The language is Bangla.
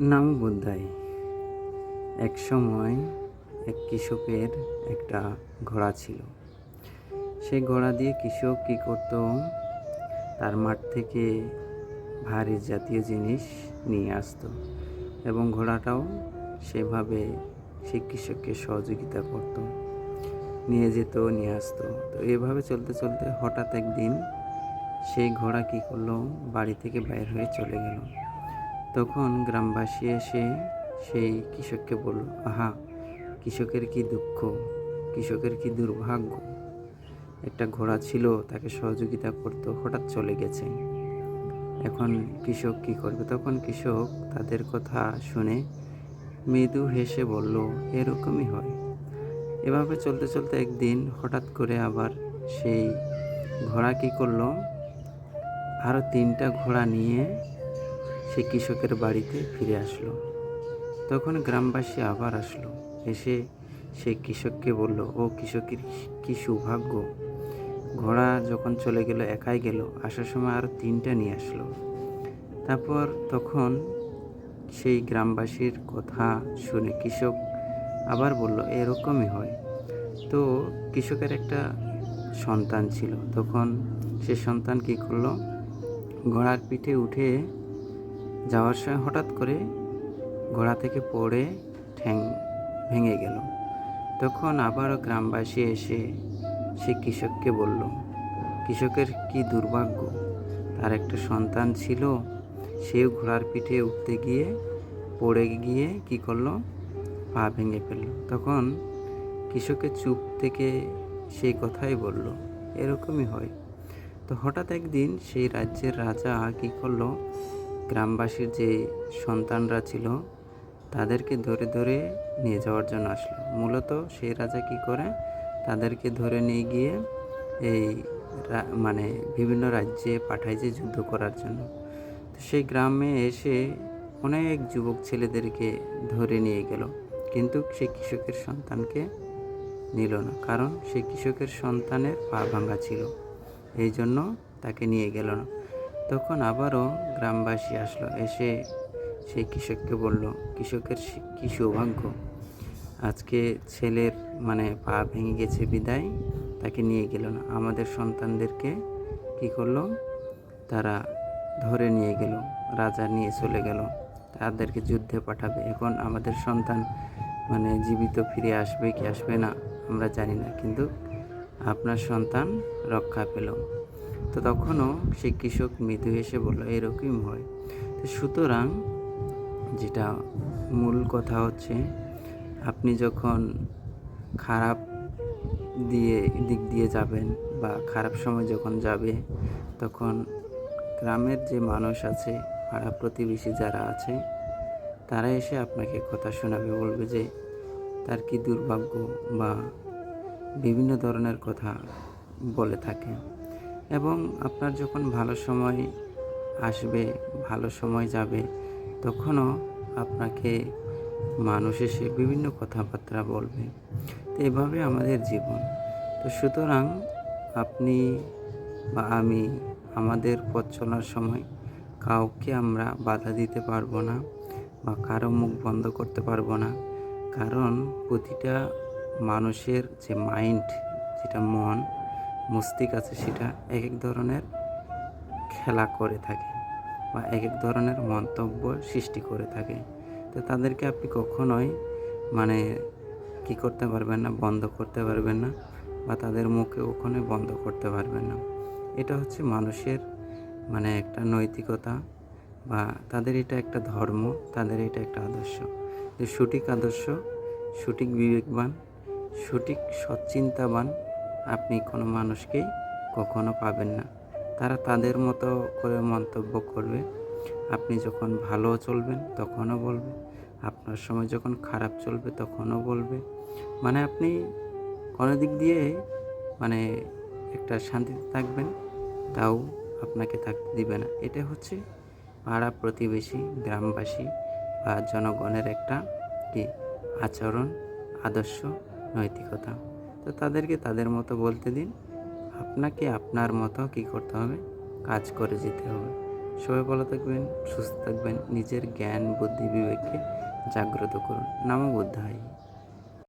নমো বুদ্ধায়। এক সময় এক কৃষকের একটা ঘোড়া ছিল। সেই ঘোড়া দিয়ে কৃষক কী করত, তার মাঠ থেকে ভারী জাতীয় জিনিস নিয়ে আসতো এবং ঘোড়াটাও সেভাবে সেই কৃষককে সহযোগিতা করত, নিয়ে যেত, নিয়ে আসতো। তো এভাবে চলতে চলতে হঠাৎ একদিন সেই ঘোড়া কী করলো, বাড়ি থেকে বাইর হয়ে চলে গেল। তখন গ্রামবাসী এসে সেই কৃষককে বলল, আহা, কৃষকের কি দুঃখ, কৃষকের কি দুর্ভাগ্য, একটা ঘোড়া ছিল, তাকে সহযোগিতা করত, হঠাৎ চলে গেছে, এখন কৃষক কি করবে? তখন কৃষক তাদের কথা শুনে মৃদু হেসে বলল, এরকমই হয়। এভাবে চলতে চলতে একদিন হঠাৎ করে আবার সেই ঘোড়া কী করলো, আরও 3টা ঘোড়া নিয়ে সে কৃষকের বাড়িতে ফিরে আসলো। তখন গ্রামবাসী আবার আসলো, এসে সেই কৃষককে বলল, ও কৃষকের কি সৌভাগ্য, ঘোড়া যখন চলে গেল একাই গেল, আসার সময় আরও 3টা নিয়ে আসলো। তারপর তখন সেই গ্রামবাসীর কথা শুনে কৃষক আবার বলল, এরকমই হয়। তো কৃষকের একটা সন্তান ছিল, তখন সে সন্তান কী করলো, ঘোড়ার পিঠে উঠে যাওয়ার সময় হঠাৎ করে ঘোড়া থেকে পড়ে ঠ্যাং ভেঙে গেল। তখন আবারও গ্রামবাসী এসে সে কৃষককে বলল, কৃষকের কি দুর্ভাগ্য, তার একটা সন্তান ছিল, সেও ঘোড়ার পিঠে উঠতে গিয়ে পড়ে গিয়ে কি করলো, পা ভেঙে ফেলল। তখন কৃষকের চুপ থেকে সেই কথাই বলল, এরকমই হয়। তো হঠাৎ একদিন সেই রাজ্যের রাজা কী করলো, গ্রামবাসীর যে সন্তানরা ছিল তাদেরকে ধরে ধরে নিয়ে যাওয়ার জন্য আসলো। মূলত সেই রাজা কী করে, তাদেরকে ধরে নিয়ে গিয়ে এই মানে বিভিন্ন রাজ্যে পাঠায় যে যুদ্ধ করার জন্য। তো সেই গ্রামে এসে অনেক যুবক ছেলেদেরকে ধরে নিয়ে গেল, কিন্তু সেই কৃষকের সন্তানকে নিল না, কারণ সেই কৃষকের সন্তানের পা ভাঙা ছিল, এই জন্য তাকে নিয়ে গেল না। তখন আবারও গ্রামবাসী আসলো, এসে সেই কৃষককে বলল, কৃষকের কি সৌভাগ্য, আজকে ছেলের পা ভেঙে গেছে বিদায় তাকে নিয়ে গেল না, আমাদের সন্তানদেরকে কি করলো, তারা ধরে নিয়ে গেল, রাজা নিয়ে চলে গেল, তাদেরকে যুদ্ধে পাঠাবে। এখন আমাদের সন্তান জীবিত ফিরে আসবে কি আসবে না আমরা জানি না, কিন্তু আপনার সন্তান রক্ষা পেল। তো তখনও সেই কৃষক মৃদু হেসে বলল, এরকম হয়। তো সুতরাং যেটা মূল কথা হচ্ছে, আপনি যখন খারাপ দিক দিয়ে যাবেন বা খারাপ সময় যখন যাবে, তখন গ্রামের যে মানুষ আছে, পাড়া প্রতিবেশী যারা আছে, তারা এসে আপনাকে কথা শোনাবে, বলবে যে তার কি দুর্ভাগ্য বা বিভিন্ন ধরনের কথা বলে থাকে। এবং আপনার যখন ভালো সময় আসবে, ভালো সময় যাবে, তখনও আপনাকে মানুষ এসে বিভিন্ন কথাবার্তা বলবে। তো এভাবে আমাদের জীবন। তো সুতরাং আপনি বা আমি আমাদের পথ চলার সময় কাউকে আমরা বাধা দিতে পারবো না বা কারো মুখ বন্ধ করতে পারবো না, কারণ প্রতিটা মানুষের যে মাইন্ড, যেটা মন মস্তিষ্ক আছে, সেটা এক এক ধরনের খেলা করে থাকে বা এক এক ধরনের মন্তব্য সৃষ্টি করে থাকে। তো তাদেরকে আপনি কখনোই কি করতে পারবেন না, বন্ধ করতে পারবেন না, বা তাদের মুখে কখনোই বন্ধ করতে পারবেন না। এটা হচ্ছে মানুষের একটা নৈতিকতা, বা তাদের এটা একটা ধর্ম, তাদের এটা একটা আদর্শ, যে সঠিক আদর্শ, সঠিক বিবেকবান, সঠিক সৎচিন্তাবান আপনি কোনো মানুষকেই কখনো পাবেন না। তারা তাদের মতো করে মন্তব্য করবে। আপনি যখন ভালো চলবেন তখনও বলবে, আপনার সময় যখন খারাপ চলবে তখনও বলবে। আপনি কোনো দিক দিয়ে একটা শান্তিতে থাকবেন, তাও আপনাকে থাকতে দিবে না। এটা হচ্ছে পাড়া প্রতিবেশী, গ্রামবাসী বা জনগণের একটা কি আচরণ, আদর্শ, নৈতিকতা। তো তাদেরকে তাদের মতো বলতে দিন, আপনাকে আপনার মতো কি করতে হবে, কাজ করে যেতে হবে। সবাই ভালো থাকবেন, সুস্থ থাকবেন, নিজের জ্ঞান বুদ্ধি বিবেককে জাগ্রত করুন। নমো বুদ্ধায়।